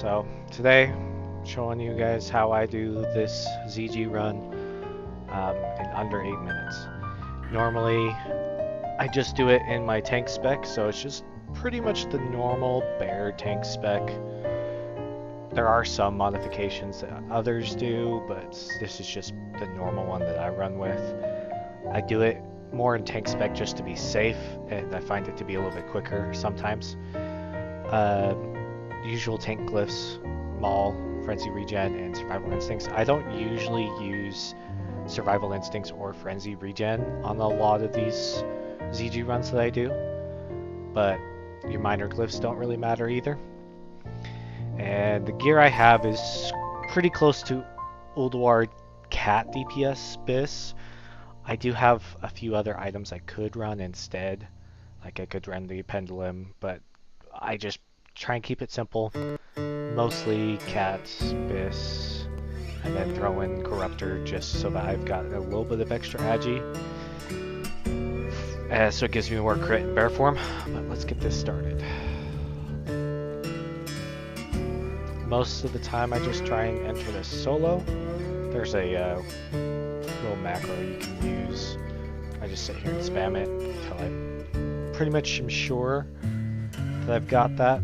So today, showing you guys how I do this ZG run in under 8 minutes. Normally, I just do it in my tank spec, so it's just pretty much the normal bare tank spec. There are some modifications that others do, but this is just the normal one that I run with. I do it more in tank spec just to be safe, and I find it to be a little bit quicker sometimes. Usual tank glyphs, Maul, Frenzy Regen, and Survival Instincts. I don't usually use Survival Instincts or Frenzy Regen on a lot of these ZG runs that I do, but your minor glyphs don't really matter either. And the gear I have is pretty close to Ulduar Cat DPS Bis. I do have a few other items I could run instead, like I could run the Pendulum, but I just try and keep it simple. Mostly Cat, Bis, and then throw in Corruptor just so that I've got a little bit of extra agi. So it gives me more crit in bear form, but let's get this started. Most of the time I just try and enter this solo. There's a little macro you can use. I just sit here and spam it until I pretty much am sure that I've got that.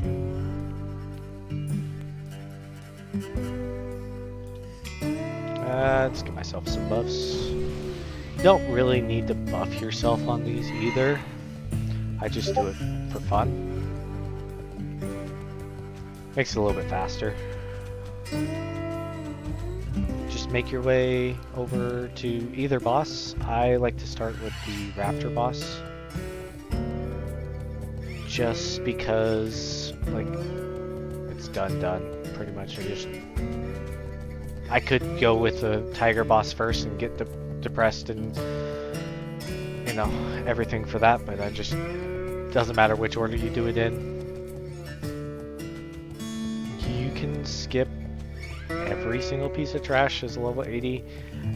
Let's get myself some buffs. You don't really need to buff yourself on these either. I just do it for fun. Makes it a little bit faster. Just make your way over to either boss. I like to start with the Raptor boss, just because like it's done pretty much. I could go with the Tiger boss first and get depressed and everything for that, but it just doesn't matter which order you do it in. You can skip every single piece of trash as a level 80.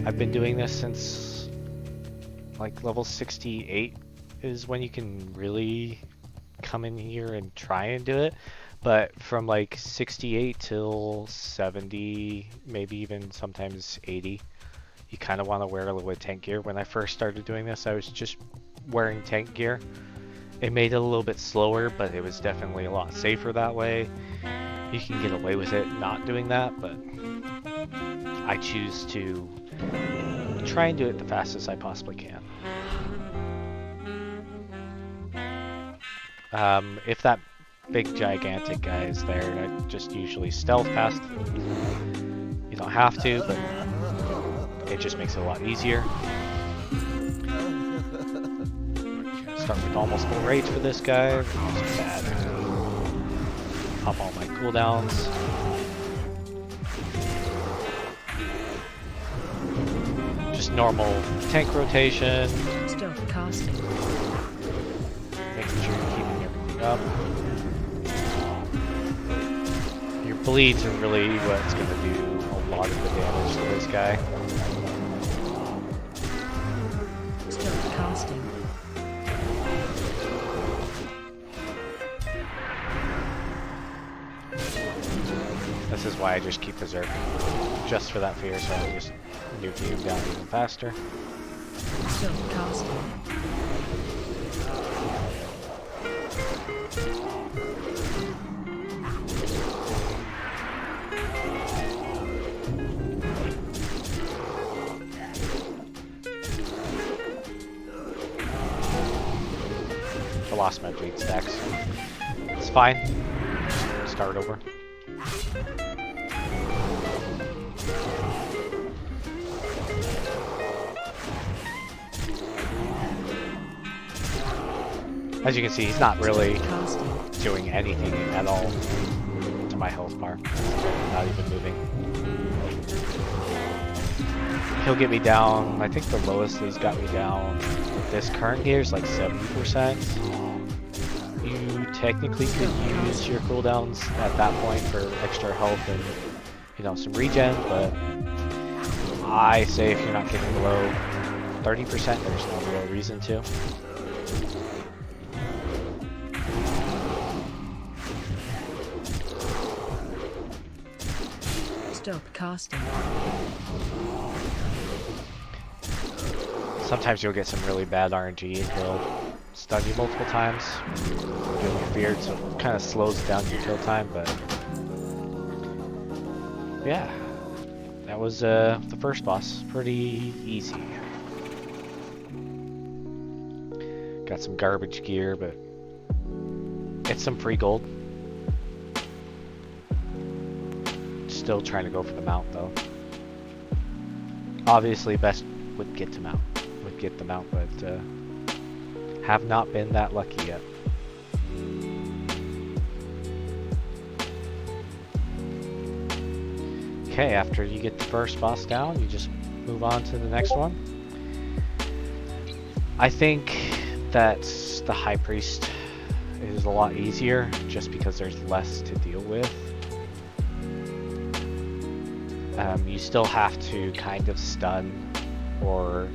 I've been doing this since like level 68 is when you can really come in here and try and do it. But from like 68 till 70, maybe even sometimes 80, you kind of want to wear a little bit of tank gear. When I first started doing this, I was just wearing tank gear. It made it a little bit slower, but it was definitely a lot safer that way. You can get away with it not doing that, but I choose to try and do it the fastest I possibly can. If that big gigantic guy is there, I just usually stealth past. You don't have to, but it just makes it a lot easier. Start with almost full rage for this guy, which is bad. Pop all my cooldowns. Just normal tank rotation. Stealth casting. Making sure you're keeping everything up. Your bleeds are really what's going to do a lot of the damage to this guy. Stealth casting. This is why I just keep Berserk, just for that fear, so I just nuke him down even faster. Stealth casting. I lost my bleed stacks. It's fine. Start over. As you can see, he's not really doing anything at all to my health bar. Not even moving. He'll get me down, I think the lowest he's got me down with this current gear is like 70%. You technically could use your cooldowns at that point for extra health and some regen, but I say if you're not getting below 30%, there's no real reason to. Stop casting. Sometimes you'll get some really bad RNG and he'll stun you multiple times. You'll get feared, so it kind of slows down your kill time, but yeah. That was the first boss. Pretty easy. Got some garbage gear, but it's some free gold. Still trying to go for the mount though. Obviously best would get the mount, but have not been that lucky yet. Okay, after you get the first boss down, you just move on to the next one. I think that the High Priest is a lot easier just because there's less to deal with. You still have to kind of stun or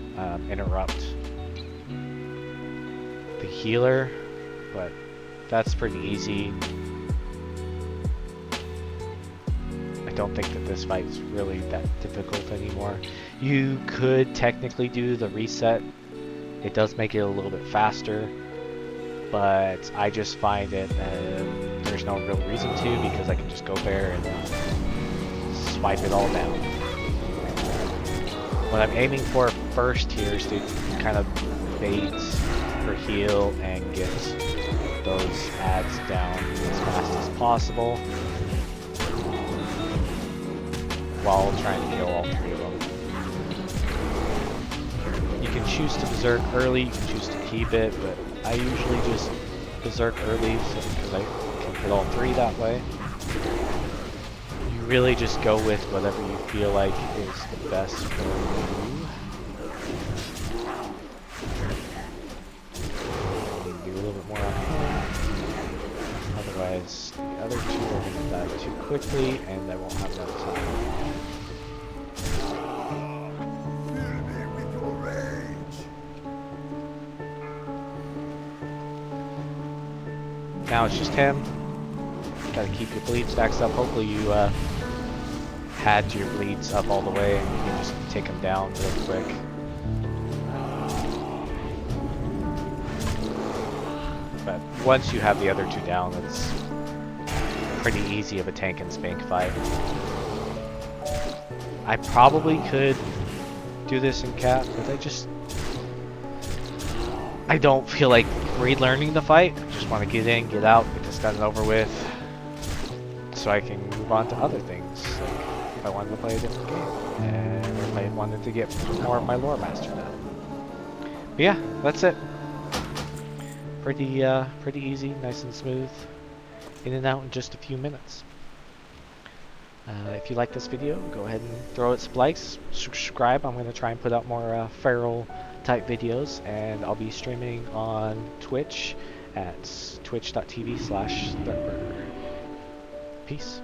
interrupt the healer, but that's pretty easy. I don't think that this fight is really that difficult anymore. You could technically do the reset. It does make it a little bit faster, but I just find it there's no real reason to, because I can just go there and swipe it all down. What I'm aiming for first here is to kind of bait for heal and get those ads down as fast as possible, while trying to kill all three of them. You can choose to berserk early, you can choose to keep it, but I usually just berserk early because I can hit all three that way. You really just go with whatever you feel like is the best for you. Do a little bit more on him. Otherwise, the other two are going to die too quickly, and I won't have enough time. Now it's just him. Gotta keep your bleed stacks up. Hopefully you had your bleeds up all the way and you can just take them down real quick. But once you have the other two down, it's pretty easy of a tank and spank fight. I probably could do this in Cat, but I don't feel like relearning the fight. I just want to get in, get out, get this done and over with, so I can move on to other things. Like if I wanted to play a different game, and if I wanted to get more of my lore mastered now. But yeah, that's it. Pretty easy, nice and smooth. In and out in just a few minutes. If you like this video, go ahead and throw it some likes, subscribe. I'm going to try and put out more feral type videos, and I'll be streaming on Twitch at twitch.tv/threatburger. Peace.